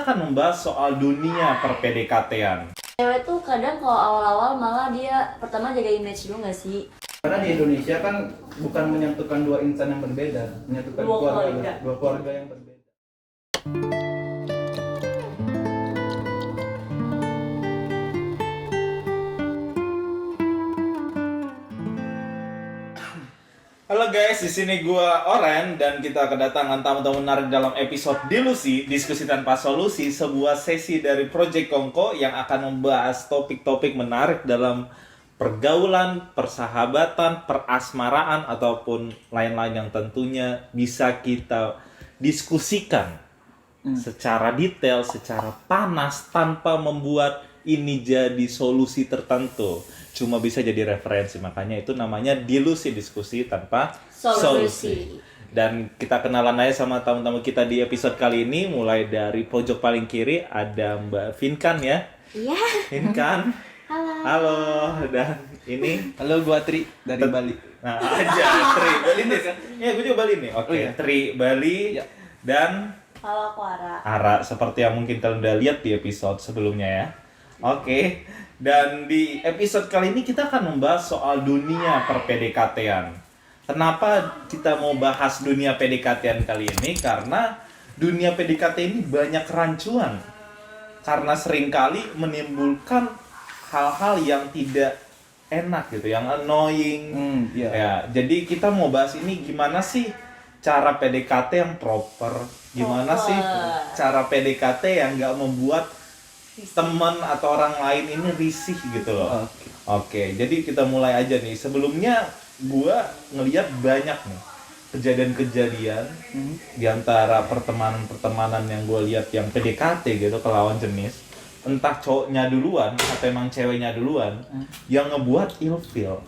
akan membahas soal dunia per-PDKT-an. Cewek tuh kadang kalau awal-awal malah dia pertama jaga image dulu nggak sih? Karena di Indonesia kan bukan menyatukan dua insan yang berbeda, menyatukan dua keluarga yang berbeda. Halo guys, di sini gua Oren dan kita kedatangan tamu-tamu menarik dalam episode Dilusi, Diskusi Tanpa Solusi, sebuah sesi dari Project Kongko yang akan membahas topik-topik menarik dalam pergaulan, persahabatan, perasmaraan ataupun lain-lain yang tentunya bisa kita diskusikan secara detail, secara panas tanpa membuat ini jadi solusi tertentu. Cuma bisa jadi referensi, makanya itu namanya Dilusi, Diskusi Tanpa Solusi. Dan kita kenalan aja sama tamu-tamu kita di episode kali ini. Mulai dari pojok paling kiri ada Mbak Vinkan ya. Iya. Vinkan. Halo. Dan ini Halo, gua Tri dari Bali. nah aja Tri Bali nih kan. Ya, gue juga Bali nih. Oke, Oh, iya. Tri Bali Ya. dan Halo, aku Ara. Ara, seperti yang mungkin kalian udah lihat di episode sebelumnya ya. Oke. Dan di episode kali ini kita akan membahas soal dunia per-PDKT-an. Kenapa kita mau bahas dunia PDKT-an kali ini? Karena dunia PDKT ini banyak rancuan. Karena seringkali menimbulkan hal-hal yang tidak enak gitu, yang annoying. Iya. Ya, jadi kita mau bahas ini gimana sih cara PDKT yang proper? Gimana sih cara PDKT yang nggak membuat teman atau orang lain ini risih gitu loh. Oke, jadi kita mulai aja nih. Sebelumnya gua ngelihat banyak nih kejadian-kejadian di antara pertemanan-pertemanan yang gua lihat yang PDKT gitu ke lawan jenis. Entah cowoknya duluan atau emang ceweknya duluan yang ngebuat ilfeel.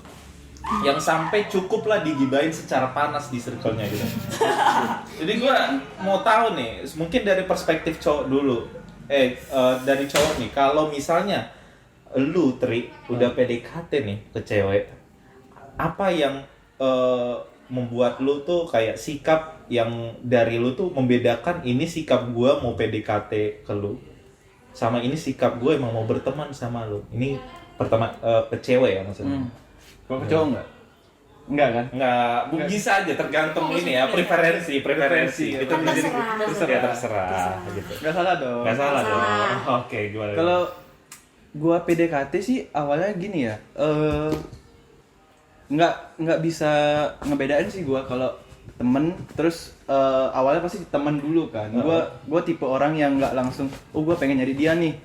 Yang sampai cukup lah digibain secara panas di circle-nya gitu. Jadi gua mau tahu nih, mungkin dari perspektif cowok dulu. Dari cowok nih, kalau misalnya lu Tri udah PDKT nih ke cewek, apa yang membuat lu tuh kayak sikap yang dari lu tuh membedakan ini sikap gua mau PDKT ke lu sama ini sikap gue emang mau berteman sama lu. Ini pertama ke cewek ya maksudnya. Kalau ke cowok enggak? Enggak kan? Nggak, bisa aja tergantung ini ya, preferensi. Preferensi, ya. Itu menjadi Terserah. terserah gitu. Enggak salah dong. Nggak salah dong. Salah. Oke, gimana? Kalau gua PDKT sih awalnya gini ya. Nggak bisa ngebedain sih gua kalau temen terus awalnya pasti temen dulu kan. Gua tipe orang yang nggak langsung gua pengen nyari dia nih.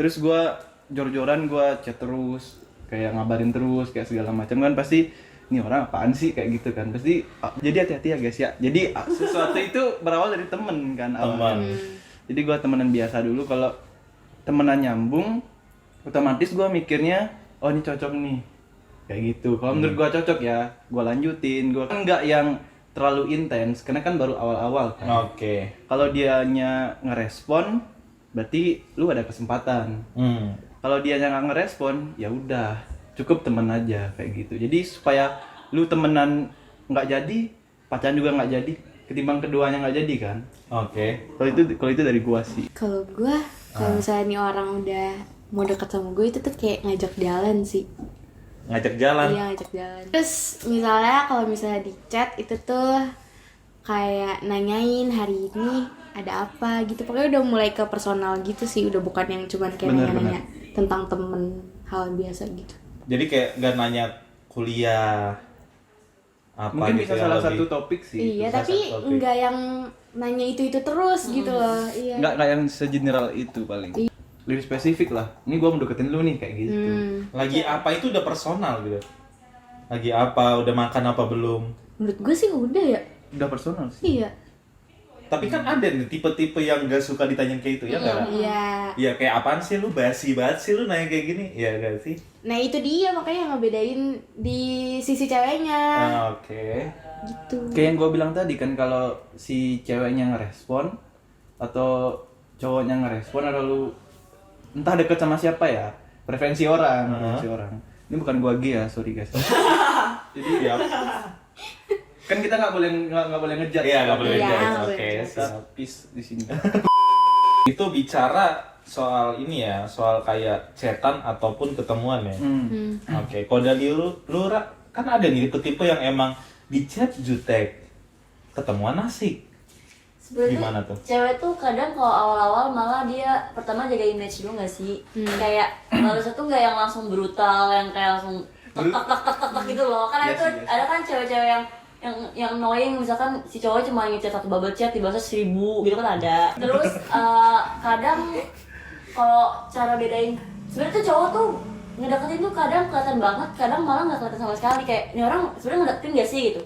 Terus gua jor-joran gua chat terus, kayak ngabarin terus kayak segala macam kan pasti ini orang apaan sih kayak gitu kan. Pasti jadi hati-hati ya guys ya. Jadi sesuatu itu berawal dari temen kan awalnya. Jadi gua temenan biasa dulu, kalau temenan nyambung otomatis gua mikirnya oh ini cocok nih. Kayak gitu. Kalau menurut gua cocok ya, gua lanjutin. Gua kan nggak yang terlalu intens karena kan baru awal-awal kan. Oke. Kalau dianya ngerespon berarti lu ada kesempatan. Kalau dianya nggak ngerespon ya udah cukup temen aja kayak gitu. Jadi supaya lu temenan nggak jadi, pacaran juga nggak jadi, ketimbang keduanya nggak jadi kan. Oke. Kalau itu dari gua sih. Kalau gue, kalau misalnya nih orang udah mau deket sama gue itu tuh kayak ngajak jalan sih. Ngajak jalan. Iya, ngajak jalan. Terus misalnya kalau misalnya di chat itu tuh kayak nanyain hari ini ada apa gitu. Pokoknya udah mulai ke personal gitu sih, udah bukan yang cuman kayak Bener, nanya-nanya tentang temen, hal biasa gitu. Jadi kayak nggak nanya kuliah apa Mungkin gitu bisa ya, salah lebih. satu topik sih. Iya, Salah tapi satu topik. enggak yang nanya itu terus gitu loh. Iya. Nggak yang segeneral itu paling. Lebih spesifik lah. Ini gua mau deketin lu nih kayak gitu. Lagi apa itu udah personal gitu. Lagi apa, udah makan apa belum. Menurut gue sih udah ya. Udah personal sih. Iya. Tapi kan ada nih tipe-tipe yang gak suka ditanyain kayak itu ya nggak? Iya. Iya kayak apaan sih lu, basi banget sih lu nanya kayak gini. Iya gak sih? Nah, itu dia makanya ngebedain di sisi ceweknya. Oke. Gitu. Kayak yang gue bilang tadi kan, kalau si ceweknya ngerespon atau cowoknya ngerespon atau lu entah deket sama siapa ya, preferensi orang. Ini bukan gua G ya, sorry guys. Jadi Siap. kan kita nggak boleh ngejat. Iya, nggak boleh Iya, ngejudge. nggak boleh Oke, ngejudge. Kita siap. peace di sini. Itu bicara soal ini ya, soal kayak chatan ataupun ketemuan ya. Oke, kalau dari lu Ra, kan ada nih tipe-tipe yang emang di chat jutek, ketemuan asik. Sebenarnya Gimana tuh? cewek tuh kadang kalau awal-awal malah dia pertama jaga image dulu nggak sih? Kayak balasnya tuh nggak yang langsung brutal, yang kayak langsung tek tek tek tek tek, tek gitu loh. Kan Yes, itu yes. ada kan cewek-cewek yang annoying, misalkan si cowok cuma ngechat satu bubble chat dibalasnya 1000 gitu kan ada. Terus kadang kalau cara bedain sebenarnya tuh cowok tuh ngedeketin tuh kadang kelihatan banget, kadang malah nggak kelihatan sama sekali, kayak ini orang sebenarnya ngedeketin gak sih gitu.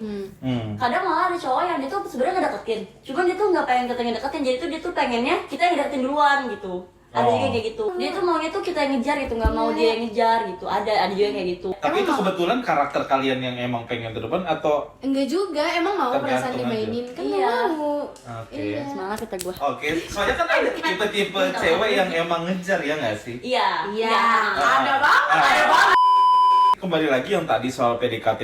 Kadang malah ada cowok yang dia tuh sebenarnya ngedeketin, cuman dia tuh nggak pengen kita ngedeketin, jadi tuh dia tuh pengennya kita yang ngedeketin duluan gitu. Ada juga kayak gitu, dia tuh maunya tuh kita yang ngejar gitu, nggak mau dia yang ngejar gitu. Ada juga yang kayak gitu. Tapi itu kebetulan karakter kalian yang emang pengen ke depan atau Enggak juga, emang mau perasaan Tergantung aja. dimainin kan Iya. mau. Oke. Iya. Semangat kata gue. Oke, soalnya kan ada tipe-tipe cewek yang emang ngejar ya nggak sih? Iya. Iya. Ada banget. Ada banget. Kembali lagi yang tadi soal PDKT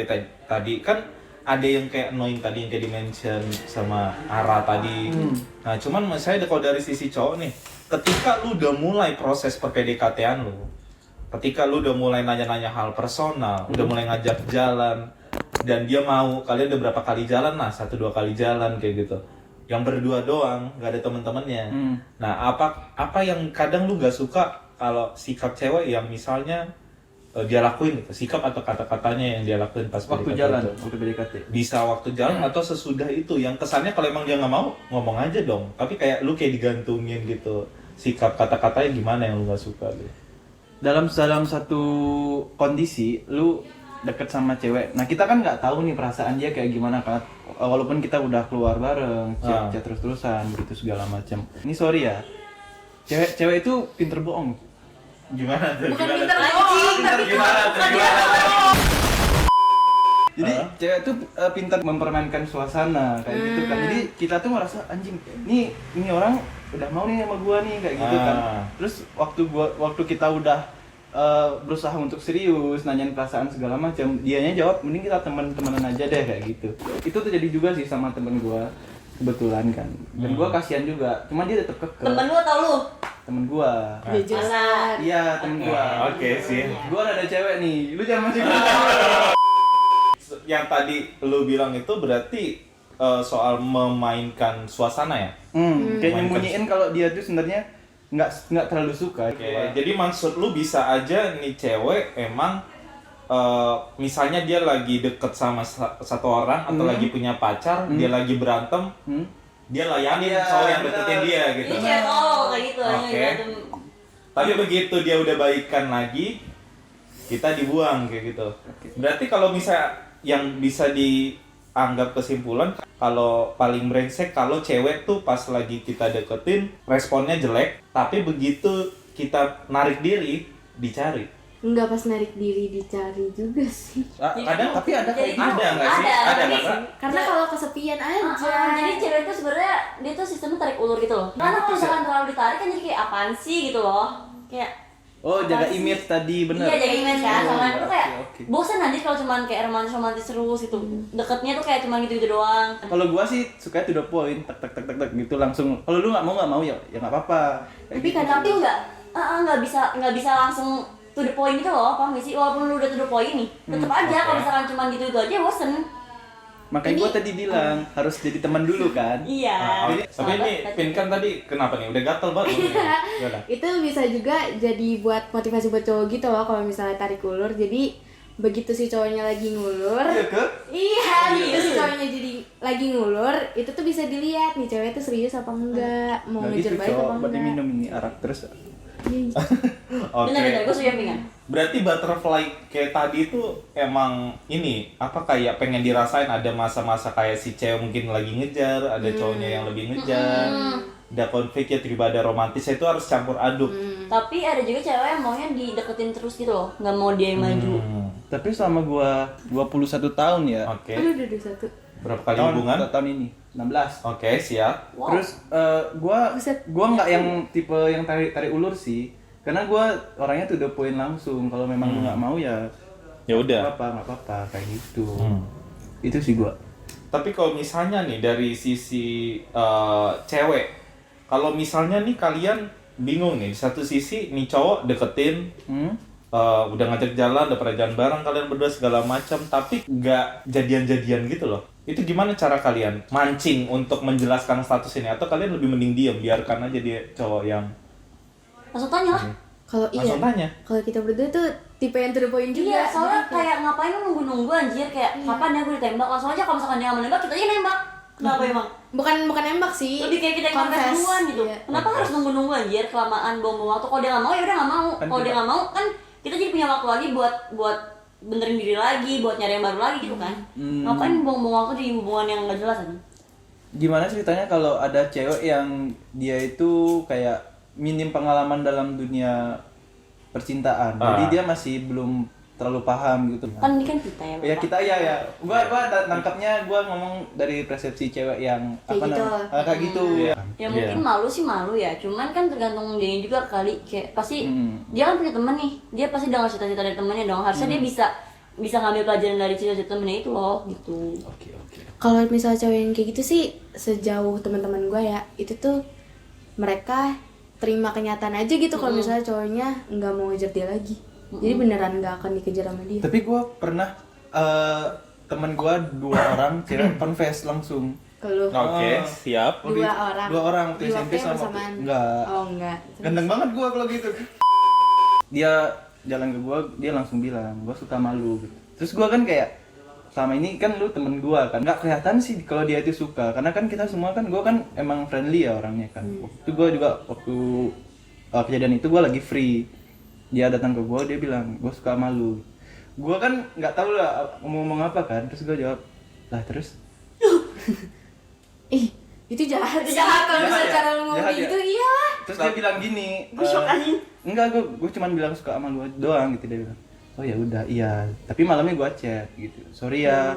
tadi kan ada yang kayak annoying tadi yang kayak di-mention sama Ara tadi. Nah, cuman saya kalau dari sisi cowok nih, ketika lu udah mulai proses per-PDKT-an lu, ketika lu udah mulai nanya-nanya hal personal, udah mulai ngajak jalan, dan dia mau, kalian udah berapa kali jalan lah, 1-2 kali jalan kayak gitu. Yang berdua doang, nggak ada temen-temennya. Nah, apa yang kadang lu nggak suka kalau sikap cewek yang misalnya dia lakuin gitu, sikap atau kata-katanya yang dia lakuin pas Waktu PDKT jalan, itu. waktu PDKT. Bisa waktu jalan atau sesudah itu, yang kesannya kalau emang dia nggak mau ngomong aja dong, tapi kayak lu kayak digantungin gitu, sikap kata-katanya gimana yang lu nggak suka lu? Dalam satu kondisi lu deket sama cewek, nah kita kan nggak tahu nih perasaan dia kayak gimana kan, walaupun kita udah keluar bareng, chat terus-terusan gitu segala macam. Ini sorry ya, cewek itu pinter bohong. Gimana tuh? Bukan Gimana pinter tuh? bohong, tapi Gimana tuh? Gimana tuh? Jadi cewek tuh pintar mempermainkan suasana kayak gitu kan. Jadi kita tuh merasa anjing, ini orang udah mau nih sama gua nih kayak gitu kan. Terus waktu kita udah berusaha untuk serius nanyain perasaan segala macam, dianya jawab mending kita temenan aja deh kayak gitu. Itu terjadi juga sih sama temen gua kebetulan kan. Dan gua kasihan juga. Cuma dia tetap kekeh. Temen lu atau lu? Temen gua. Jujuran. Iya, temen gua. Oke sih. Gua ada cewek nih. Lu jangan masih Yang tadi lu bilang itu berarti soal memainkan suasana ya? kayak nyembunyiin kalau dia tuh sebenarnya nggak terlalu suka. Oke, jadi maksud lu bisa aja nih cewek emang misalnya dia lagi deket sama satu orang atau lagi punya pacar, dia lagi berantem, dia layanin Iya, cowok yang benar. deketin dia gitu. Ini cewek tolol kayak gitu. Oke. Tapi begitu dia udah baikan lagi, kita dibuang kayak gitu. Berarti kalau misalnya yang bisa dianggap kesimpulan, kalau paling brengsek kalau cewek tuh pas lagi kita deketin responnya jelek, tapi begitu kita narik diri dicari. Enggak, pas narik diri dicari juga sih. Kadang tapi ada kayak Jadi- gitu. ada nggak sih? Ada, Ada tapi- nggak? Karena kalau kesepian aja. Jadi cewek itu sebenarnya dia tuh sistemnya tarik ulur gitu loh. Karena kalau misalkan terlalu ditarik kan jadi kayak apaan sih gitu loh. Kayak Oh, jaga apaan sih? image tadi bener. Iya, jaga image kan. Sama itu kayak Oke. bosan nanti kalau cuman kayak romantis terus gitu. Deketnya tuh kayak cuman gitu-gitu doang. Kalau gua sih suka to the point, tek tek tek tek tek gitu langsung. Kalau lu nggak mau ya nggak apa-apa. Kayak Tapi gitu. Tapi nggak bisa langsung to the point gitu loh, paham gak sih? Walaupun lu udah to the point nih, tetep aja kalau misalkan cuman gitu-gitu aja bosen. Makanya gua tadi bilang harus jadi teman dulu kan. Iya. Tapi ini Pin kan tadi kenapa nih? Udah gatel banget. Gimana? Itu bisa juga jadi buat motivasi buat cowok gitu loh kalau misalnya tarik ulur. Jadi begitu si cowoknya lagi ngulur, Iya ke? iya, begitu si cowoknya jadi lagi ngulur, itu tuh bisa dilihat nih cewek tuh serius apa enggak, mau Nggak ngejar gitu baik apa cowok, buat enggak. minum ini arak terus. Oke. Bener-bener, gue setuju Pingan. Berarti butterfly kayak tadi itu emang ini apa kayak pengen dirasain, ada masa-masa kayak si cewek mungkin lagi ngejar, ada cowoknya yang lebih ngejar, ada konflik ya, tiba ada romantis, itu harus campur aduk. Tapi ada juga cewek yang maunya dideketin terus gitu loh, nggak mau dia yang maju. Tapi selama gua 21 tahun ya. Oke. Aduh, satu. Berapa kali hubungan? Tahun ini 16. Oke, siap. Wow. Terus gua Buset. nggak yang tipe yang tarik ulur sih, karena gua orangnya tuh the point langsung. Kalau memang lu nggak mau ya Ya udah. nggak apa kayak gitu. Itu sih gua. Tapi kalau misalnya nih dari sisi cewek, Kalau misalnya nih kalian bingung nih, di satu sisi nih cowok deketin, udah ngajak jalan, udah pernah jalan bareng kalian berdua segala macam, tapi nggak jadian-jadian gitu loh. Itu gimana cara kalian mancing untuk menjelaskan status ini? Atau kalian lebih mending diam, biarkan aja dia cowok yang Langsung tanya lah. Kalau iya, langsung tanya? kalau kita berdua tuh tipe yang to the point juga. Iya, soalnya Jadi kayak ngapain lu nunggu-nunggu anjir, kayak kapan ya gue ditembak, langsung aja kalau misalkan dia nggak menembak, kita aja nembak. Kenapa emang? bukan nembak sih. Lebih kayak kita yang confess duluan gitu. Iya. Kenapa harus nunggu-nunggu anjir, kelamaan buang-buang waktu. Kalau dia nggak mau ya udah nggak mau. Kan Kalau dia kita- nggak mau kan kita jadi punya waktu lagi buat benerin diri lagi, buat nyari yang baru lagi gitu kan. Ngapain buang-buang waktu di hubungan yang nggak jelas aja? Gimana ceritanya kalau ada cewek yang dia itu kayak minim pengalaman dalam dunia percintaan, jadi dia masih belum terlalu paham gitu. Kan ini kan kita ya. Ya kita ya. Gua nangkapnya gua ngomong dari persepsi cewek yang Kayak gitu. kayak gitu. Ya mungkin malu sih malu ya, cuman kan tergantung dia juga kali, kayak pasti dia kan punya temen nih, dia pasti udah ngasih cita-cita dari temennya dong, harusnya dia bisa ngambil pelajaran dari cita-cita temennya itu loh gitu. Oke. Kalau misalnya cewek yang kayak gitu sih, sejauh teman-teman gue ya, itu tuh mereka terima kenyataan aja gitu kalau misalnya cowoknya nggak mau ngejar dia lagi. Jadi beneran nggak akan dikejar sama dia. Tapi gua pernah temen gua 2 orang cewek confess langsung. Kalau Oke, siap. dua orang. 2 orang waktu Di SMP waktu yang sama bersamaan. enggak. Oh enggak. Ganteng banget gua kalau gitu. Dia jalan ke gua, dia langsung bilang, "Gua suka malu." Gitu. Terus gua kan kayak selama ini kan lu temen gua kan, nggak kelihatan sih kalau dia itu suka, karena kan kita semua kan, gua kan emang friendly ya orangnya kan. Waktu gua juga waktu kejadian itu gua lagi free, dia datang ke gua, dia bilang gua suka malu. Gua kan nggak tahu lah mau ngomong apa kan, terus gua jawab, lah terus Ih, itu jahat. Itu jahat. Kalau misalnya Jahat cara ya? lu ngomong Jahat kayak ya? gitu, iya. terus dia bilang gini, Gue shock anjing. enggak, gue cuma bilang suka sama lu doang gitu. Dia bilang, oh ya udah, iya, tapi malamnya gue chat gitu, sorry ya,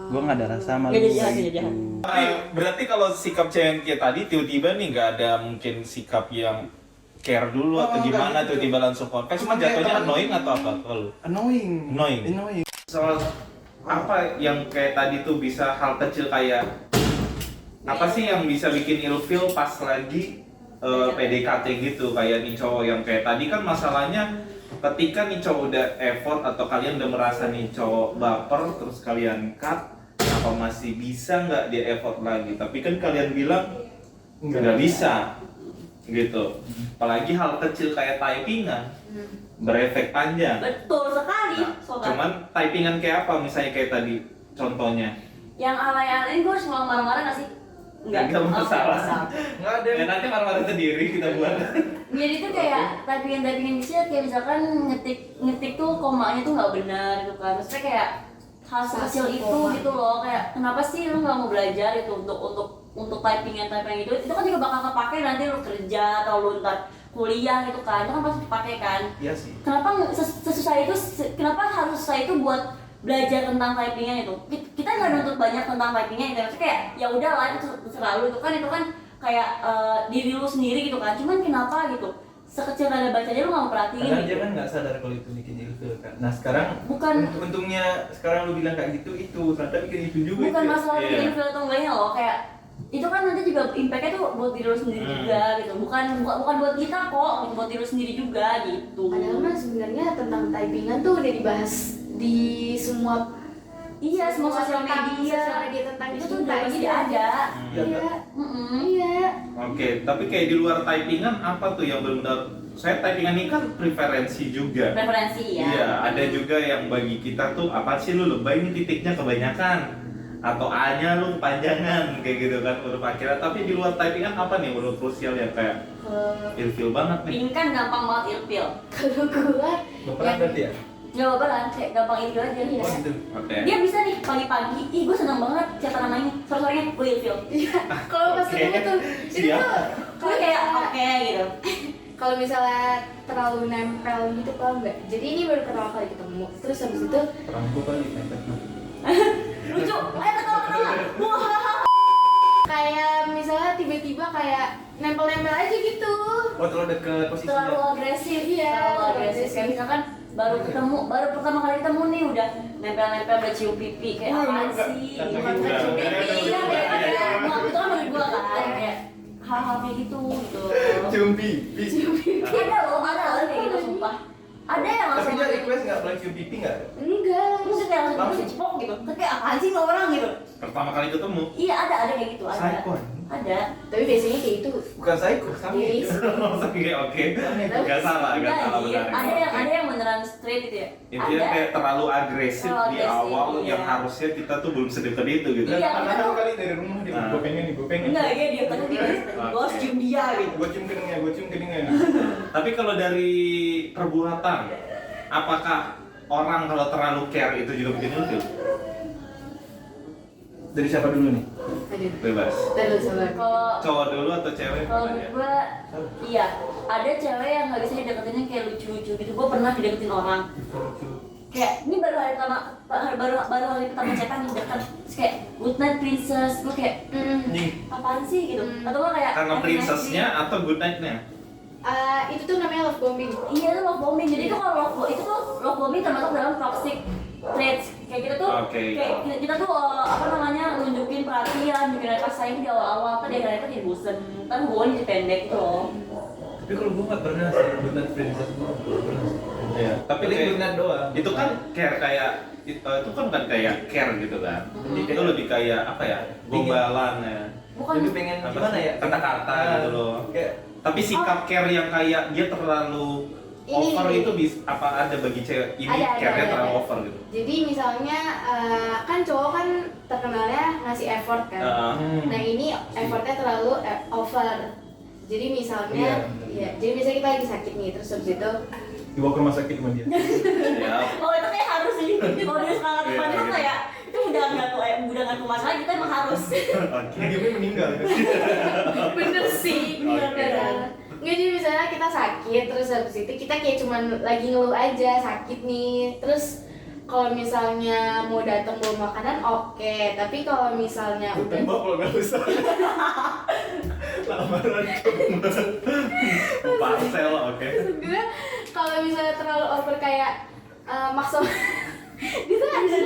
gue nggak ada rasa sama lu Nggak ada jahat, nggak gitu. jahat. Tapi berarti kalau sikap cewek yang kayak tadi tiba-tiba nih nggak ada mungkin sikap yang care dulu atau nggak gimana gitu. tiba-tiba langsung confess, cuma Cuma kayak jatuhnya teman- annoying atau apa kalau Annoying. Annoying. soal apa yang kayak tadi tuh bisa hal kecil kayak apa sih yang bisa bikin ilfeel pas lagi PDKT gitu, kayak nih cowok yang kayak tadi kan masalahnya ketika nih cowok udah effort atau kalian udah merasa nih cowok baper terus kalian cut, apa masih bisa nggak dia effort lagi, tapi kan kalian bilang nggak bisa gitu, apalagi hal kecil kayak typingan berefek panjang. Betul sekali, Nah, sobat. cuman typingan kayak apa misalnya kayak tadi contohnya? Yang alay-alay gue harus ngomong marah-marah nggak sih? Nggak Oh, masalah. Nggak ada. Ya nanti marah-marah sendiri kita buat. Jadi tuh kayak typingan bisa kayak misalkan ngetik tuh komanya tuh nggak benar gitu kan. Maksudnya kayak hal sekecil Satu itu koma. gitu loh, kayak kenapa sih lu nggak mau belajar itu untuk typingan itu kan juga bakal kepake nanti lu kerja atau lu ntar kuliah gitu kan, itu kan pasti dipakai kan. Iya sih. Kenapa sesusah itu, kenapa harus susah itu buat belajar tentang typingan itu? Kita nggak nuntut banyak tentang typingan itu, maksudnya kayak ya udahlah itu selalu itu kan kayak diri lu sendiri gitu kan. Cuman kenapa gitu sekecil tanda bacanya lu nggak mau perhatiin Karena dia gitu. kan nggak sadar kalau itu bikin ilfeel kan. Nah sekarang Bukan- untungnya sekarang lu bilang kayak gitu, itu ternyata bikin ilfeel juga. Bukan itu ya. masalah Iya. bikin feel atau enggaknya loh, kayak itu kan nanti juga impactnya tuh buat diri lu sendiri juga gitu, bukan buat kita kok, buat diri lu sendiri juga gitu. Padahal mah sebenarnya tentang typingan tuh udah dibahas di semua Iya, semua sosial media tentang itu tuh cinta udah pasti gitu. ada. Iya. Mm-mm. Iya. Oke, tapi kayak di luar typingan apa tuh yang benar-benar saya typingan ini kan preferensi juga. Preferensi ya. Iya, ada juga yang bagi kita tuh apa sih lu lebay nih titiknya kebanyakan atau A-nya lu kepanjangan kayak gitu kan huruf akhirnya. Tapi di luar typingan apa nih menurut krusial yang kayak ilfeel banget nih? Pink kan gampang banget ilfeel. Kalau gua Baperan berarti ya? Nggak apa-apa kan, kayak gampang ilfeel aja ya. Oh gitu. Oke. Dia bisa nih pagi-pagi, ih gue seneng banget siapa namanya, sore-sorenya gue ilfeel. Iya. Kalau pas Oke. ketemu tuh itu Siap. tuh Gue kayak oke gitu. kalau misalnya terlalu nempel gitu kalau enggak. Jadi ini baru pertama kali ketemu. Terus habis itu Orang gua kali mepet. Lucu, ayo ketawa-ketawa. Wah. kayak misalnya tiba-tiba kayak nempel-nempel aja gitu. Oh terlalu dekat posisinya. Terlalu agresif, Iya, terlalu agresif. agresif. Kayak misalkan baru pertama kali ketemu nih udah nempel-nempel udah cium pipi kayak apaan sih? Enggak, Bukan enggak, cium enggak, pipi, enggak, iya enggak, kayak enggak, itu kan menurut gua kan kayak hal-hal kayak gitu gitu. Cium pipi. Ada loh kayak gitu sumpah. Ada yang Tapi langsung dia request nggak boleh cium pipi nggak? Enggak. terus kayak langsung cepok gitu. Terus kayak apaan sih lo orang gitu. Pertama kali ketemu. Iya ada kayak gitu ada. Psycho. Ada. Tapi biasanya kayak itu Bukan psycho, sange. Yes. Oke. Gak salah Enggak, benar. ada yang beneran straight gitu ya. Intinya Ada. kayak terlalu agresif Terlalu di agresif, awal iya. yang harusnya kita tuh belum sedekat itu gitu. Iya. Karena kan kali dari rumah dia Nah. gue pengen. Enggak, dia kan dia gue harus cium dia gitu. Gue cium keningnya. Tapi kalau dari perbuatan, apakah orang kalau terlalu care itu juga bikin ilfil? Dari siapa dulu nih? aduh. Bebas. Terus sabar. Kalau Cowok dulu atau cewek? kalau Mana ya? gue iya, ada cewek yang nggak bisa dideketinnya kayak lucu-lucu gitu. Gue pernah dideketin orang. Kayak ini baru hari pertama baru hari pertama cetan nih deket. Terus kayak good night princess. Gue kayak Nih. apaan sih gitu. Atau gue kayak Karena happy princessnya atau good night-nya? Itu tuh namanya love bombing. Iya itu love bombing. Jadi itu kalau love bombing termasuk dalam toxic traits. Kayak kita tuh Oke. kayak kita tuh apa namanya nunjukin perhatian, nunjukin rasa sayang di awal-awal. Kan dari itu jadi bosen. Kan hubungan jadi pendek gitu loh. Tapi kalau gue nggak pernah sih good night princess gue nggak pernah. Iya. Tapi Paling kayak good night doang. itu kan care kayak itu kan bukan kayak care gitu kan. Itu lebih kayak apa ya? Gombalan ya. Bukan Lebih pengen Apa gimana sih? ya? Kata-kata gitu loh. Kayak Tapi sikap care yang kayak dia terlalu Ini. over itu apa ada bagi cewek ini Ada, care-nya ada. terlalu over gitu. Jadi misalnya kan cowok kan terkenalnya ngasih effort kan. Nah ini effortnya terlalu over. Jadi misalnya, Iya. jadi misalnya kita lagi sakit nih, terus habis itu dibawa ke rumah sakit sama dia. Ya. Oh itu kayak harus sih. Kalau dia semangat Iya, depan itu gitu. kayak itu udah nggak masalah kita emang harus. Oke. Dia meninggal. bener sih, Oke. bener. Nggak, jadi misalnya kita sakit, terus habis itu kita kayak cuman lagi ngeluh aja sakit nih, terus kalau misalnya mau datang bawa makanan oke, tapi kalau misalnya udah Tembak kalau nggak usah. Lamaran. Parcel oke. gue kalau misalnya terlalu over kayak maksa gitu ada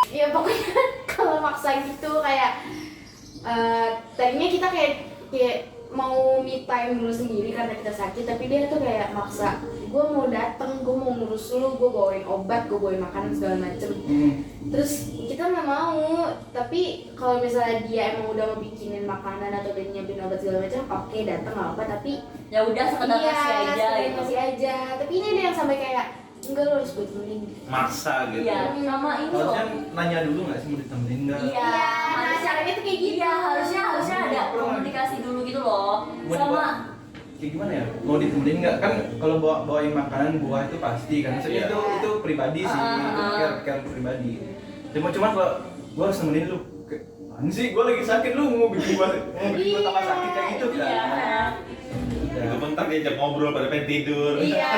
ya pokoknya kalau maksa gitu kayak tadinya kita kayak mau me time dulu sendiri karena kita sakit, tapi dia tuh kayak maksa gue mau dateng, gue mau ngurus lu, gue bawain obat, gue bawain makanan segala macem. Terus kita nggak mau, tapi kalau misalnya dia emang udah mau bikinin makanan atau udah nyiapin obat segala macam, oke dateng nggak apa, tapi Ya udah sekedar iya, kasih aja sekedar gitu. kasih aja. Tapi ini ada yang sampai kayak enggak lo harus gue temenin. Maksa gitu. Iya, sama ini loh. Harusnya nanya dulu nggak sih mau ditemenin nggak? Iya, Nah caranya tuh kayak gitu. Iya, harusnya ada komunikasi dulu gitu loh. Sama Kayak gimana ya? Mau ditemenin nggak? Kan kalau bawain makanan buah itu pasti kan. Maksudnya Iya. itu pribadi sih, itu care pribadi. Cuman kalau gua harus nemenin lu, apaan sih? Gua lagi sakit, lu mau bikin gua tambah sakit kayak gitu kan? iya. Itu bentar diajak ngobrol pada pengen tidur. Iya.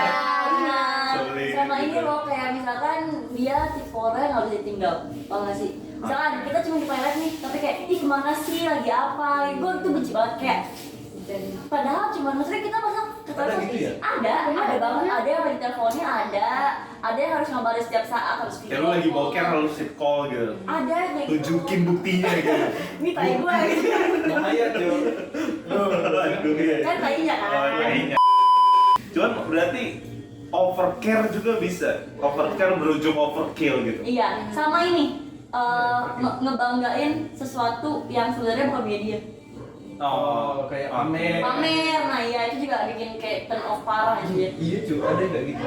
Nah, Sulit. sama ini loh kayak misalkan dia tipe orang yang nggak bisa ditinggal, tau nggak sih? Misalkan kita cuma di toilet nih, tapi kayak ih kemana sih, lagi apa? Gue tuh benci banget kayak. Padahal cuma maksudnya kita masa ke Ada telepon gitu ya? ada banget, ada yang lagi teleponnya ada yang harus ngabarin setiap saat harus video. Kayak lu lagi call. boker harus sit call gitu. Ada kayak gitu. Tunjukin buktinya gitu. Ini tai gue gitu. Bahaya Jo. Aduh, iya. Kan tainya kan. Oh, iya. Cuman berarti overcare juga bisa. Overcare berujung overkill gitu. Iya, sama ini ngebanggain sesuatu yang sebenarnya bukan punya dia. Oh, kayak pamer. Pamer, nah iya itu juga bikin kayak turn off parah aja. Iya cuy, ada nggak gitu?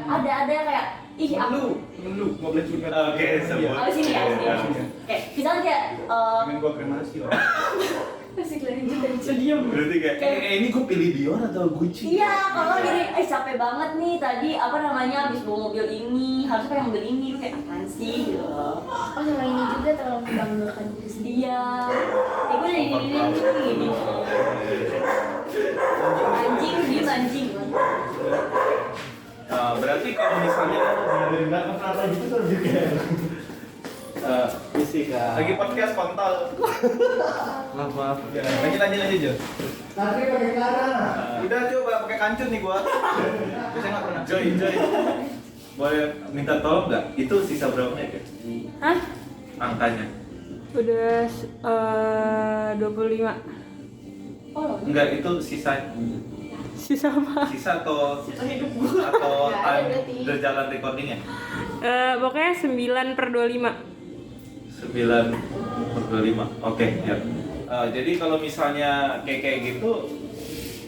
Ada kayak ih aku Lu nggak boleh curhat. Oke, sebut. abis ini ya, abis ini. Iya. Kayak misalnya kayak Pengen gua kremasi loh. Masih lanjut aja. Berarti kayak ini gue pilih Dior atau Gucci? iya kalau gini, capek banget nih tadi apa namanya habis bawa mobil ini, harusnya pengen mobil ini, lu kayak apaan sih gitu. Oh sama ini juga terlalu membanggakan diri sendiri. Iya, kayak gue jadi gini. Anjing, dia anjing. Berarti kalau misalnya Dari belakang kata gitu tuh juga. isi kak. Lagi podcast kontol. Maaf. Ya, lanjut Jo. Nanti pakai cara. Udah coba pakai kancut nih gua. Biasanya nggak pernah. Joy. Boleh minta tolong nggak? Itu sisa berapa menit ya? Hah? Angkanya. Udah 25. Oh, Enggak, itu sisa sisa atau hidup gue. atau Nggak ada time berarti. berjalan recordingnya? Pokoknya 9/25. 9/25. Oke, ya. Jadi kalau misalnya kayak gitu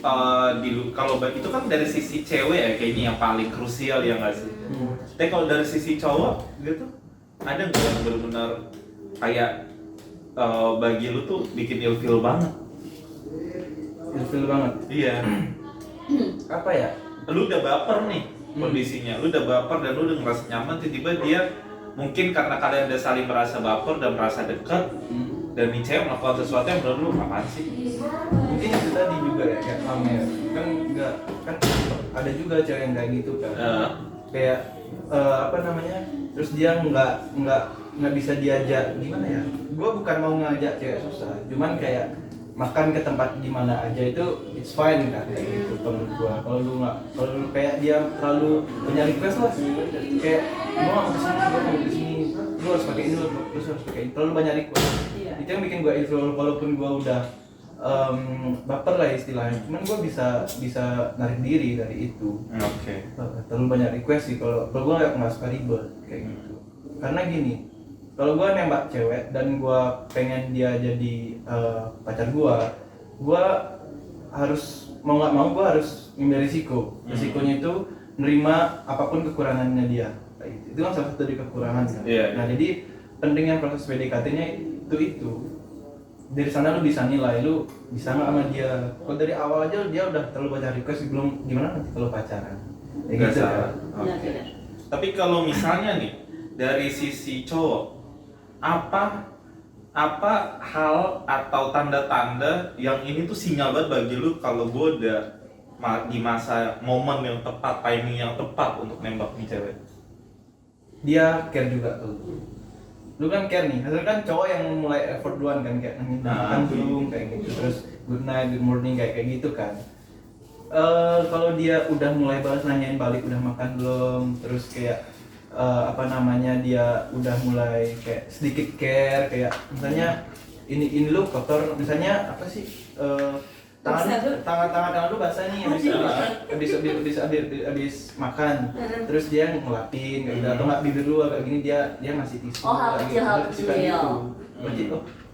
kalau itu kan dari sisi cewek ya kayaknya yang paling krusial ya nggak sih? Tapi kalau dari sisi cowok gitu ada nggak yang benar-benar kayak bagi lu tuh bikin ilfeel banget? Ilfil banget. Iya. Apa ya? Lu udah baper nih kondisinya, lu udah baper dan lu udah ngerasa nyaman, tiba-tiba dia mungkin karena kalian udah saling merasa baper dan merasa dekat dan nih cewek melakukan sesuatu yang menurut lu apaan sih? Mungkin itu tadi juga ya kayak pamer. Kan enggak kan ada juga cewek yang kayak gitu kan. Kayak apa namanya? Terus dia nggak bisa diajak gimana ya? Gua bukan mau ngajak cewek susah, cuman kayak makan ke tempat di mana aja itu it's fine kan kayak gitu menurut gua. Kalau lu kayak dia terlalu banyak request lah kayak gua mau kesini gua harus pakai ini lu harus pakai ini, terlalu banyak request. Itu yang bikin gua ilfil walaupun gua udah baper lah istilahnya, cuman gua bisa narik diri dari itu. Oke. Terlalu banyak request sih kalau gua nggak suka ribet kayak gitu. Karena gini, kalau gue nembak cewek dan gue pengen dia jadi pacar gue harus mau nggak mau gue harus ngambil risiko. Risikonya itu nerima apapun kekurangannya dia. Kayak gitu. Itu kan salah satu dari kekurangan kan. Iya. Nah jadi pentingnya proses PDKT-nya itu. Dari sana lu bisa nilai lu bisa nggak sama dia. Kalau dari awal aja dia udah terlalu banyak request belum gimana nanti kalau pacaran. Nggak gitu salah. kan. Oke. Tapi kalau misalnya nih dari sisi cowok apa hal atau tanda-tanda yang ini tuh sinyal banget bagi lu kalau gue udah di masa momen yang tepat, timing yang tepat untuk nembak nih cewek? Dia care juga tuh. Lu kan care nih, hasilnya kan cowok yang mulai effort duluan kan kayak makan belum kayak gitu, terus good night, good morning kayak gitu kan. Kalau dia udah mulai balas nanyain balik udah makan belum, terus kayak apa namanya dia udah mulai kayak sedikit care kayak misalnya ini lu kotor misalnya apa sih tangan lu basah nih habis makan terus dia ngelapin kayak gitu atau nggak bibir lu agak gini dia ngasih tisu hal kayak kecil gitu. Berarti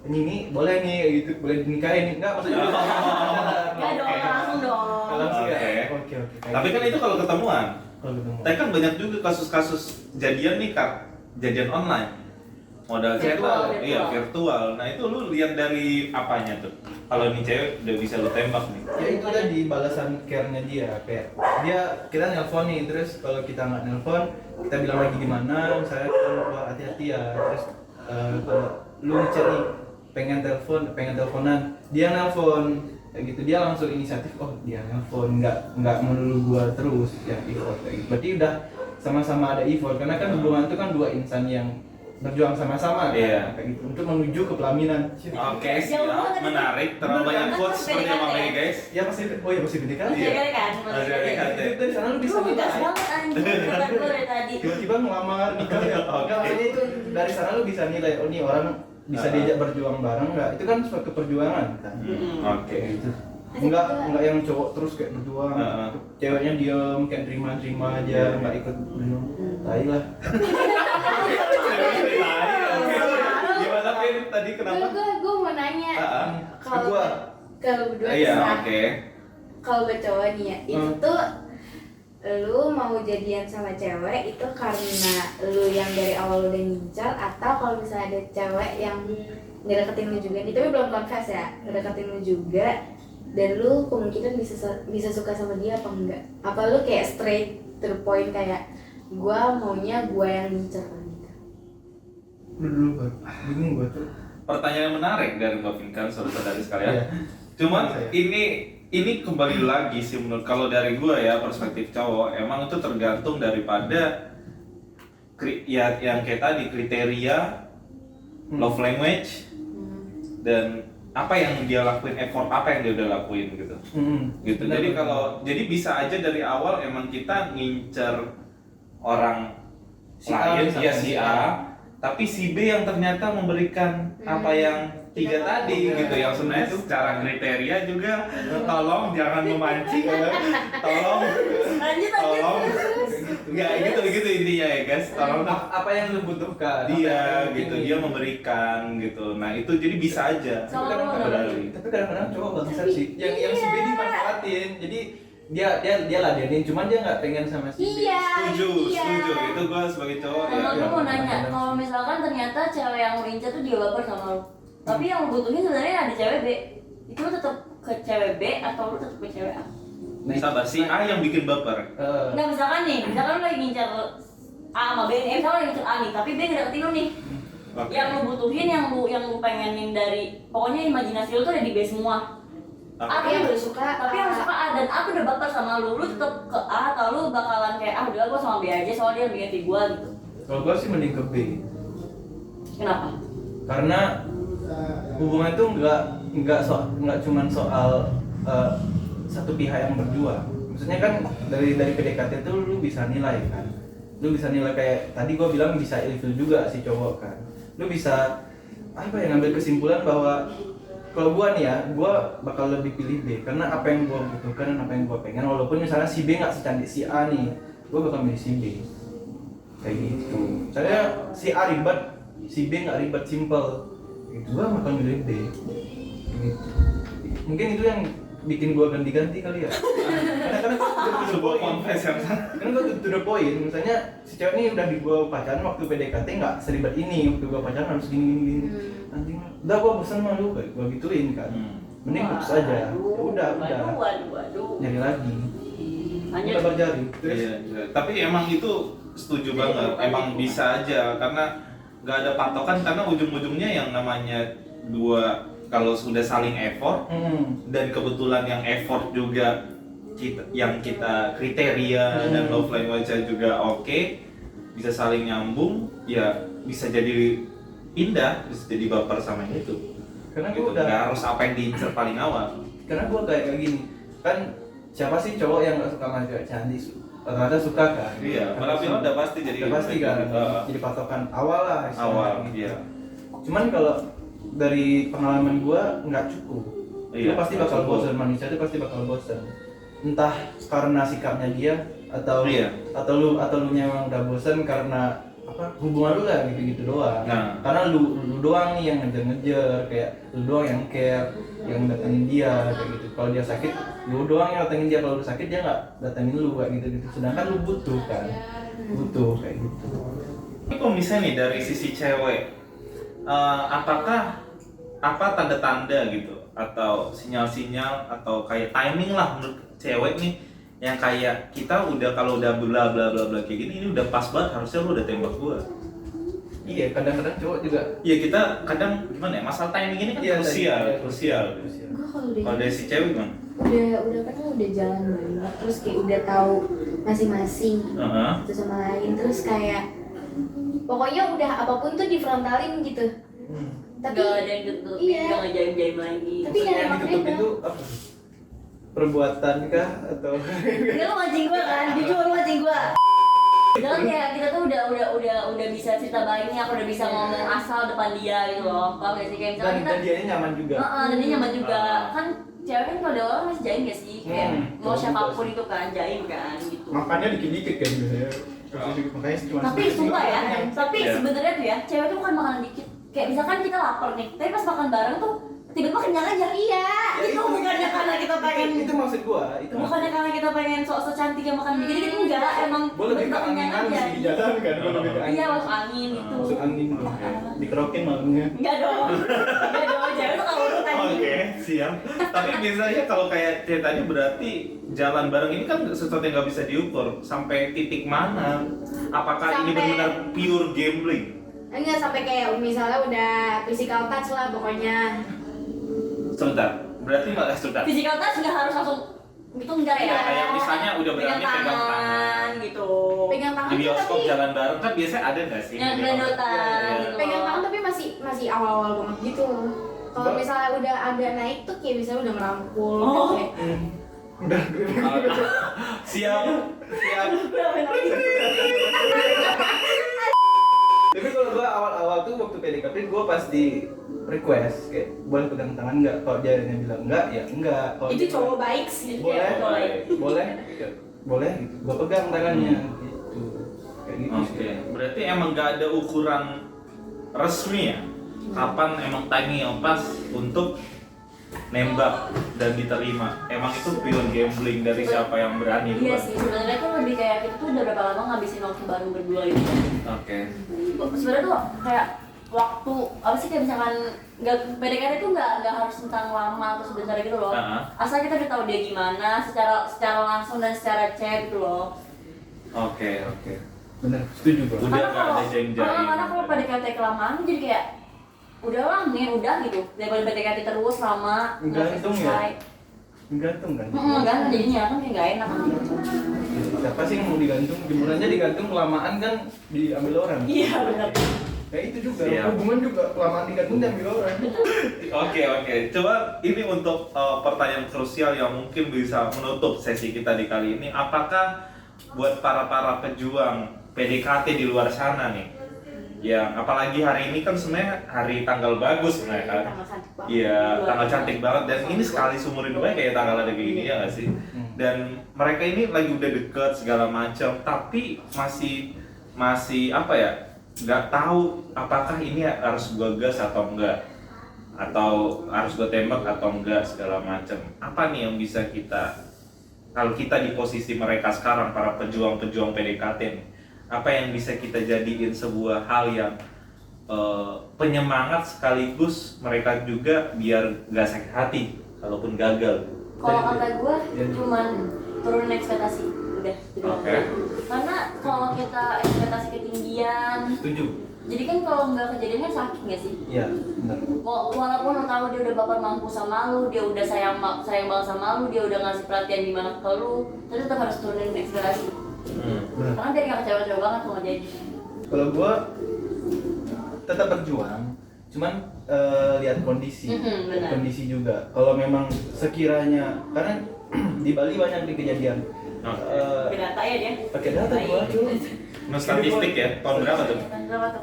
ini boleh nih kayak gitu boleh dinikahin enggak maksudnya Nggak dong, langsung dong. langsung ya Oke. oke Tapi kan itu kalau ketemuan. kalau ketemu Tapi kan banyak juga kasus-kasus jadian nih Kak, jadian online. Modal Virtual, chat, iya virtual. Nah itu lu lihat dari apanya tuh? Kalau nih cewek udah bisa lu tembak nih. ya itu tadi balasan care-nya dia kayak kita nelpon nih terus kalau kita nggak nelpon kita bilang lagi gimana misalnya kita keluar hati-hati ya terus kalau lu ngechat nih pengen teleponan dia nelpon kayak gitu dia langsung inisiatif dia nelpon nggak melulu gua terus yang effort kayak gitu. Berarti udah sama-sama ada effort karena kan hubungan itu kan dua insan yang berjuang sama-sama kan Iya. kayak gitu untuk menuju ke pelaminan. Oke, siap. Menarik. Terlalu banyak quotes seperti yang ini guys. Ya masih masih pendidikan Iya. Iya kan? Masih PDKT. Itu dari sana lu bisa Lu gas nilai. banget anjing, kata gue dari tadi. Tiba-tiba ngelamar nikah ya. Oke. Enggak maksudnya itu dari sana lu bisa nilai ini orang bisa diajak berjuang bareng nggak? Itu kan suatu perjuangan kan. Oke. Gitu. Enggak yang cowok terus kayak berjuang. Ceweknya diem kayak terima aja, nggak ikut berjuang. Tai lah. Gimana Pin tadi kenapa? Gue mau nanya kalau Gua. kalau berdua Iya, terserah. oke. Kalau buat cowok nih ya, itu tuh lu mau jadian sama cewek itu karena lu yang dari awal udah ngincar atau kalau misalnya ada cewek yang ngedeketin lu juga nih tapi belum confess ya ngedeketin lu juga dan lu kemungkinan bisa suka sama dia apa enggak? Apa lu kayak straight to the point kayak gua maunya gua yang ngincar gitu? Dulu bingung gua tuh. Pertanyaan menarik dari Mbak Pinkan, saudara-saudari sekalian. Iya. Cuman Saya. ini kembali lagi sih menurut kalau dari gue ya perspektif cowok emang itu tergantung daripada ya yang kayak tadi kriteria love language dan apa yang dia lakuin, effort apa yang dia udah lakuin gitu. Gitu. Benar, Jadi benar. kalau bisa aja dari awal emang kita ngincer orang Si A lain misalkan, ya si si A, tapi si B yang ternyata memberikan apa yang tiga tadi gitu yang sebenarnya secara kriteria juga tolong jangan memancing tolong nggak gitu intinya ya guys, tolong Apa yang lu butuhkan? dia gitu, dia memberikan gitu, nah itu jadi bisa aja Sama lu beralih. Tapi kadang-kadang cowok bangsat sih. Yang si B dimanfaatin. Jadi dia ladenin, cuman dia nggak pengen sama si B. Setuju itu gua sebagai cowok ya. Sama gue mau nanya, kadang-kadang. kalau misalkan ternyata cewek yang lu incer tuh juga baper sama lu, tapi yang lu butuhin sebenarnya ada cewek B, itu lu tetap ke cewek B atau lu tetap ke cewek A? Sabar, si A yang bikin baper. Enggak, misalkan lu lagi ngincer A sama B nih, misalkan lu lagi ngincer A nih, tapi B ngedeketin lu nih. Oke. Yang lu butuhin, yang lu pengenin dari, pokoknya imajinasi lu tuh ada di B semua. Oke. A Yang tuh lu suka, tapi yang lu suka A, dan A tuh udah baper sama lu tetap ke A atau lu bakalan kayak udah gua sama B aja soalnya dia lebih ngerti gua gitu. Kalau gua sih mending ke B. Kenapa? Karena hubungan itu nggak cuman soal satu pihak yang berjuang. Maksudnya kan dari PDKT itu lu bisa nilai kan. Lu bisa nilai kayak tadi gua bilang bisa ilfil juga si cowok kan. Lu bisa apa ya, ngambil kesimpulan bahwa kalau gua nih ya, gua bakal lebih pilih B karena apa yang gua butuhkan dan apa yang gua pengen, walaupun misalnya si B nggak secantik si A nih, gua bakal milih si B kayak gitu. Soalnya si A ribet, si B nggak ribet, simple gitu, gua bakal milih B gitu. Mungkin itu yang bikin gua ganti-ganti kali ya. Karena Sebuah confess yang kan gua to the point, misalnya si cewek ini udah di gua pacaran waktu PDKT nggak seribet ini, waktu gua pacaran harus gini anjing, udah gua bosan sama lu, gua gituin kan. Mending putus aja, ya udah Waduh. nyari lagi, Lanjut. lebar jari. Terus Iya. Tapi emang itu setuju banget, emang bisa aja karena nggak ada patokan, karena ujung-ujungnya yang namanya dua kalau sudah saling effort dan kebetulan yang effort juga yang kita kriteria dan love language juga oke, bisa saling nyambung, ya bisa jadi pindah, bisa jadi baper sama yang itu. karena Gitu. gua udah, Nggak harus apa yang diincar paling awal. karena gua kayak gini kan, siapa sih cowok yang nggak suka sama cewek cantik? Rata-rata suka kan. Iya, penampilan udah pasti jadi udah pasti kan, jadi patokan awal lah istilahnya awal, gitu. iya. Cuman kalau dari pengalaman gua nggak cukup. Iya, Lu pasti nggak bakal cukup. bosan, manusia itu pasti bakal bosan. Entah karena sikapnya dia atau Iya. atau lu memang udah bosan karena apa, hubungan lu lah gitu-gitu doang. Nah. Karena lu doang nih yang ngejar-ngejar, kayak lu doang yang care, yang datengin dia kayak gitu. Kalau dia sakit, lu doang yang datengin dia. Kalau lu sakit dia nggak datengin lu kayak gitu-gitu. Sedangkan lu butuh kan, butuh kayak gitu. Ini kalau misalnya nih dari sisi cewek, apakah apa tanda-tanda gitu atau sinyal-sinyal atau kayak timing lah menurut cewek nih yang kayak kita udah kalau udah bla bla bla bla kayak gini, ini udah pas banget, harusnya lu udah tembak gua. Iya, kadang-kadang cowok juga. Iya, kita kadang gimana ya, masalah timing ini kan Iya, krusial. Gue kalau udah Kalau dari si cewek gimana? udah kan udah jalan banyak, terus kayak udah tahu masing-masing Heeh. satu sama lain, terus kayak pokoknya udah apapun tuh difrontalin gitu. Tapi Gak ada yang tutup, iya. gak ngejaim-jaim lagi. Tapi Maksudnya nggak yang ada ditutup maknanya. itu apa? Perbuatan kah atau Enggak, lu mancing gua kan, jujur lu mancing gua. Misalkan kayak kita tuh udah bisa cerita baik nih, aku udah bisa ngomong asal depan dia gitu loh. Paham gak sih? Kayak misalkan kita dan dianya nyaman juga. dan dia nyaman juga. Kan cewek kan kalau ada orang masih jaim gak sih? Kayak mau siapapun itu kan, jaim kan gitu. Makannya dikit-dikit kan biasanya. Makanya cuma Tapi sumpah ya, tapi Iya. sebenarnya tuh ya, cewek tuh bukan makanan dikit. Kayak misalkan kita lapar nih, tapi pas makan bareng tuh tiba-tiba kenyang aja. Iya, itu bukannya karena kita pengen itu maksud gua, itu bukannya karena kita pengen sok-sok cantik yang makan dikit-dikit, enggak, emang gua lebih ke tiba-tiba kenyang angin aja. sih di jalan kan, gua lebih ke angin. Iya, masuk angin gitu. Masuk angin tuh. Dikerokin malamnya. Enggak dong. Enggak dong, cewek tuh kalau urut aja. Oke, siap. Tapi biasanya kalau kayak tadi berarti jalan bareng ini kan sesuatu yang nggak bisa diukur sampai titik mana. Apakah ini Sampai- benar-benar pure gambling? enggak sampai kayak misalnya udah physical touch lah pokoknya. Sebentar, berarti malah sebentar. Physical touch enggak harus langsung gitu, enggak ya. Iya, kayak misalnya udah berani pegang tangan. gitu. Pegang tangan Di bioskop tapi jalan bareng kan biasanya ada nggak sih? Yang grandotan Iya. gitu. pegang tangan tapi masih awal-awal banget gitu. Kalau misalnya udah agak naik tuh kayak misalnya udah merangkul Oh. kayak Udah. Siap, siap. Tapi kalau gua awal-awal tuh waktu PDKT gue pas di request kayak boleh pegang tangan nggak, kalau dia bilang enggak ya enggak. Kalau Itu dia cowok baik sih. boleh Boleh. boleh ya, boleh gitu, gue pegang tangannya gitu kayak gitu Oke, sih. berarti emang nggak ada ukuran resmi ya? Kapan emang timing yang pas untuk nembak dan diterima? Emang itu pure gambling dari siapa yang berani Iya duluan? sih, sebenarnya tuh lebih kayak kita tuh udah berapa lama ngabisin waktu bareng berdua gitu. Oke. Sebenarnya tuh kayak waktu apa sih, kayak misalkan nggak PDKT tuh nggak harus tentang lama atau sebentar gitu loh. Asal kita udah tahu dia gimana secara langsung dan secara chat gitu loh. Oke. Bener, setuju bro. Udah nggak ada jeng-jeng. Karena kalau PDKT kelamaan jadi kayak udahlah nih udah gitu, daripada PDKT terus lama nggak Gantung ya? selesai. Gantung kan. Enggak, jadinya kan kayak nggak enak kan. Siapa sih yang mau digantung? Jemurannya digantung kelamaan kan diambil orang. Iya benar. Kayak itu juga, Iya. hubungan juga kelamaan digantung diambil orang. Oke. Coba ini untuk pertanyaan krusial yang mungkin bisa menutup sesi kita di kali ini. Apakah buat para pejuang PDKT di luar sana nih, yang apalagi hari ini kan sebenarnya hari tanggal bagus sebenarnya kan? Tanggal cantik banget. Iya, tanggal cantik banget dan ini sekali seumur hidupnya kayak tanggal ada kayak gini ya nggak sih? Dan mereka ini lagi udah deket segala macam, tapi masih apa ya? Nggak tahu apakah ini harus gue gas atau enggak, atau harus gue tembak atau enggak segala macam. Apa nih yang bisa kita, kalau kita di posisi mereka sekarang para pejuang-pejuang PDKT nih, apa yang bisa kita jadiin sebuah hal yang penyemangat sekaligus mereka juga biar gak sakit hati kalaupun gagal. Kalau kata gue cuman turunin ekspektasi udah gitu. Oke. Karena kalau kita ekspektasi ketinggian, Setuju. jadi kan kalau nggak kejadian kan sakit nggak sih? Iya, benar. Walaupun lo tahu dia udah bakal mampu sama lu, dia udah sayang banget sama lu, dia udah ngasih perhatian di mana ke lu, tapi tetap harus turunin ekspektasi. Benar. Karena biar nggak kecewa-kecewa banget kalau nggak jadi. Kalau gua tetap berjuang, cuman lihat kondisi, Benar. kondisi juga. Kalau memang sekiranya, karena di Bali banyak di kejadian. Pakai data ya dia. Pakai data gua tuh. Nah, statistik ya, tahun berapa tuh? Berapa tuh?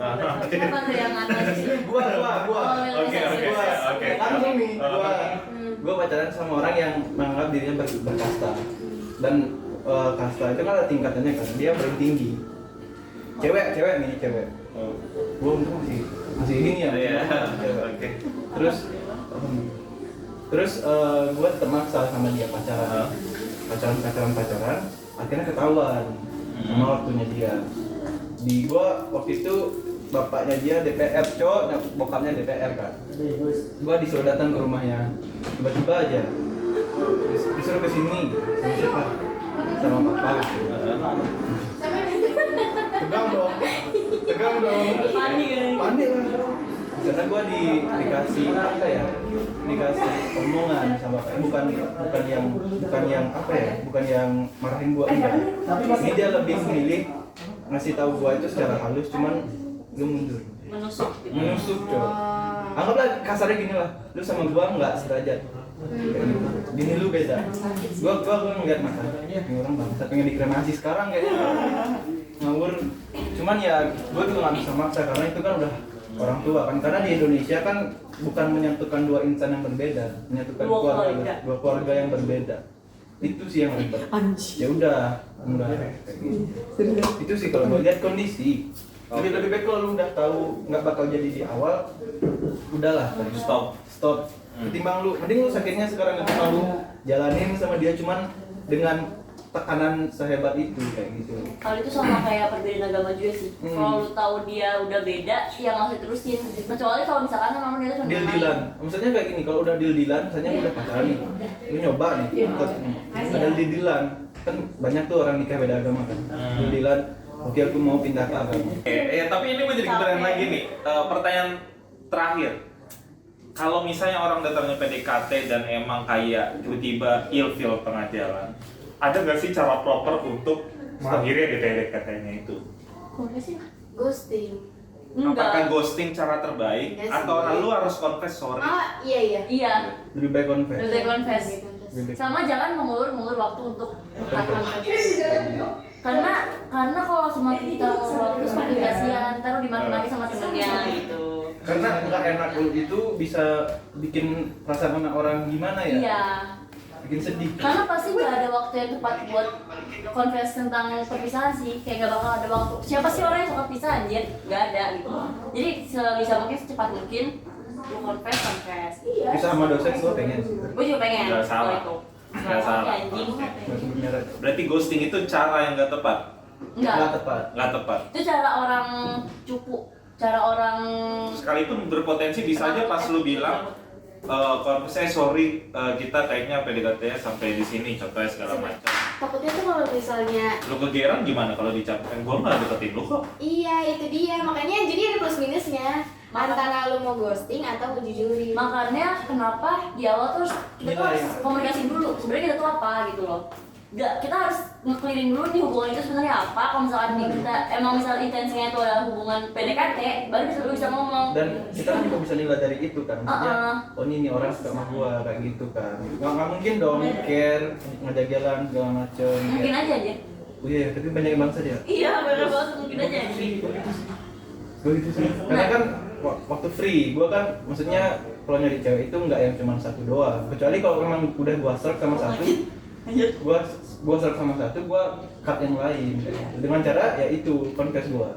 Siapa tuh yang analisis? Gua. Oke. Langsung nih, gua pacaran sama orang yang menganggap dirinya berkasta. Dan kasta itu kan ada tingkatannya kan, dia paling tinggi. Cewek nih, cewek. Gua untung masih gini ya. Iya. Cewek. Oke. Terus gua tetap maksa sama dia pacaran, akhirnya ketahuan sama waktunya dia. Di gua waktu itu bapaknya dia DPR cowok, bokapnya DPR kan. Gua disuruh datang ke rumahnya, tiba-tiba aja disuruh ke sini sama siapa? Sama papa. Tegang dong. Panik lah. Karena gua dikasih apa ya? Dikasih omongan sama bapak. Bukan yang apa ya? Bukan yang marahin gua enggak. Ini dia lebih memilih ngasih tahu gua itu secara halus, cuman lu mundur. Menusuk cowok. Anggaplah kasarnya gini lah, lu sama gua nggak sederajat. Kayak gitu. Gini lu beda. Gua ngeliat mata. Ini orang bangsa pengen dikremasi sekarang kayaknya. Ngawur. Cuman ya gua juga nggak bisa maksa karena itu kan udah orang tua kan. Karena di Indonesia kan bukan menyatukan dua insan yang berbeda, menyatukan dua keluarga yang berbeda. Itu sih yang ribet. Ya udah, enggak kayak gitu. Itu sih kalau gua lihat kondisi. Lebih baik kalau lu udah tahu nggak bakal jadi di awal, udahlah stop. Ketimbang mending lu sakitnya sekarang ketimbang lu jalanin sama dia cuman dengan tekanan sehebat itu kayak gitu. Kalau itu sama kayak perbedaan agama juga sih. Kalau lu tahu dia udah beda, ya nggak usah terusin. Kecuali kalau misalkan memang dia tuh Deal-dealan. Maksudnya kayak gini, kalau udah deal-dealan, misalnya lu udah pacaran nih, lu nyoba nih, ada deal-dealan. Kan banyak tuh orang nikah beda agama kan. Deal-dealan, oke aku mau pindah ke agama. Tapi ini menjadi pertanyaan lagi nih. Pertanyaan terakhir. Kalau misalnya orang datangnya PDKT dan emang kayak tiba-tiba ilfeel tengah jalan, ada nggak sih cara proper untuk mengakhiri PDKT-nya itu? Boleh sih. Ghosting. Apakah ghosting cara terbaik Yes, atau baik. lu harus confess sorry? Iya. Iya. Lebih baik confess. Udah confess. Lebih baik. Sama jangan mengulur waktu untuk mengatakan karena kalau semakin kita ngulur waktu semakin kasihan, ntar lu dimaki-maki sama temennya, enak itu bisa bikin perasaan orang gimana ya? Iya. Bikin sedih. Karena pasti nggak ada waktu yang tepat buat confess tentang perpisahan sih. Kayak nggak bakal ada waktu. Siapa sih orang yang suka pisah anjir? Nggak ada gitu. Jadi sebisa mungkin secepat mungkin lu confess. Iya. Bisa sama dosen gue pengen sih. Gue juga pengen. Nggak salah. kalau itu. Nggak salah. Anjing. Nggak sebut merek. Berarti ghosting itu cara yang nggak tepat. Nggak Enggak. tepat. Nggak tepat. Itu cara orang cupu. Cara orang Sekalipun berpotensi bisa aja pas lu bilang kalau saya sorry kita tagnya PDKT sampai di sini contohnya segala macam. Takutnya tuh kalau misalnya Lu kegeran gimana kalau dicapkan? Gua nggak deketin lu kok. iya itu dia, makanya jadi ada plus minusnya antara lu mau ghosting atau mau jujurin. makanya kenapa di awal tuh kita tuh harus komunikasi dulu sebenarnya kita tuh apa gitu loh. Nggak, kita harus nge-clearin dulu nih hubungan itu sebenarnya apa. Kalau misalkan kita emang misal intensinya itu adalah hubungan PDKT, baru bisa ngomong. Dan kita kan juga bisa nilai dari itu kan, maksudnya oh ini orang suka sama gua kayak gitu kan. Nggak mungkin dong care, ngajak jalan segala macem. Mungkin aja aja. Oh iya, tapi banyak yang bangsa dia. Iya bener banget, mungkin aja aja. Gue gitu sih. Karena kan waktu free, gua kan maksudnya kalau nyari cewek itu nggak yang cuma satu doang. Kecuali kalau memang udah gua serve sama satu, gua serve sama satu, gua cut yang lain. Dengan cara ya itu confess gua.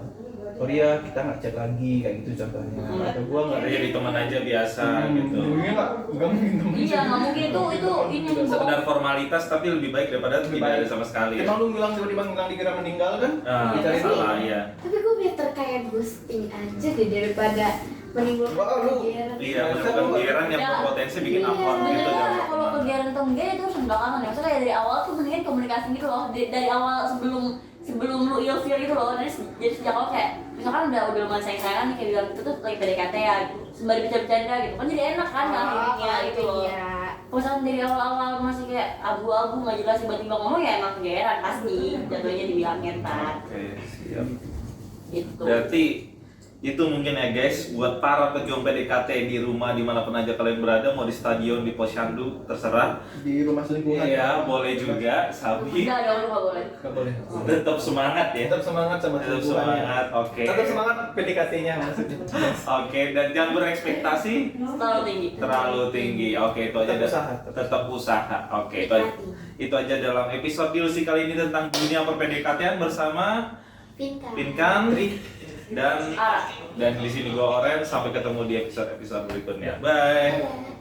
Sorry ya, kita nggak chat lagi kayak gitu contohnya. Atau gua nggak Jadi teman aja biasa gitu. Ujungnya nggak mungkin temen. Iya nggak mungkin itu ini Sekedar formalitas tapi lebih baik daripada tidak ada sama sekali. Emang lu bilang tiba-tiba ngilang dikira meninggal kan? Nah, Dicari dulu. salah ya. Tapi gue better kayak ghosting aja deh daripada menimbulkan Wah, lu- kegeeran. Iya, menemukan kegeran yang berpotensi bikin Iya. awkward gitu. sebenarnya kalau kegiatan atau enggak itu harus belakangan ya. Maksudnya kayak dari awal tuh mendingan komunikasi gitu loh. Dari awal sebelum lu ilfeel gitu loh. Jadi sejak awal kayak misalkan udah lumayan sayang-sayangan nih kayak bilang itu tuh lagi PDKT ya gitu. Sembari bercanda gitu kan jadi enak kan akhirnya gitu loh. Iya. Kalau misalkan dari awal-awal masih kayak abu-abu nggak jelas tiba-tiba ngomong ya emang kegeran pasti jatuhnya dibilangin kan Oke, siap. gitu. Berarti itu mungkin ya guys, buat para pejuang PDKT di rumah dimanapun aja kalian berada, mau di stadion, di posyandu, terserah. Di rumah selingkuhan. Iya, boleh juga, Sabi. Enggak dong, nggak boleh. Nggak boleh. Tetap semangat ya. Tetap semangat sama Tetap selingkuhannya. semangat, oke. Tetap semangat PDKT-nya maksudnya. Oke, dan jangan berekspektasi Terlalu tinggi. terlalu tinggi. Oke, itu aja. Tetap usaha. Tetap usaha. Oke, itu aja dalam episode Dilusi kali ini tentang dunia per-PDKT-an bersama Pintar. Pinkan dan Ara. di sini gua Oren. Sampai ketemu di episode berikutnya. Bye.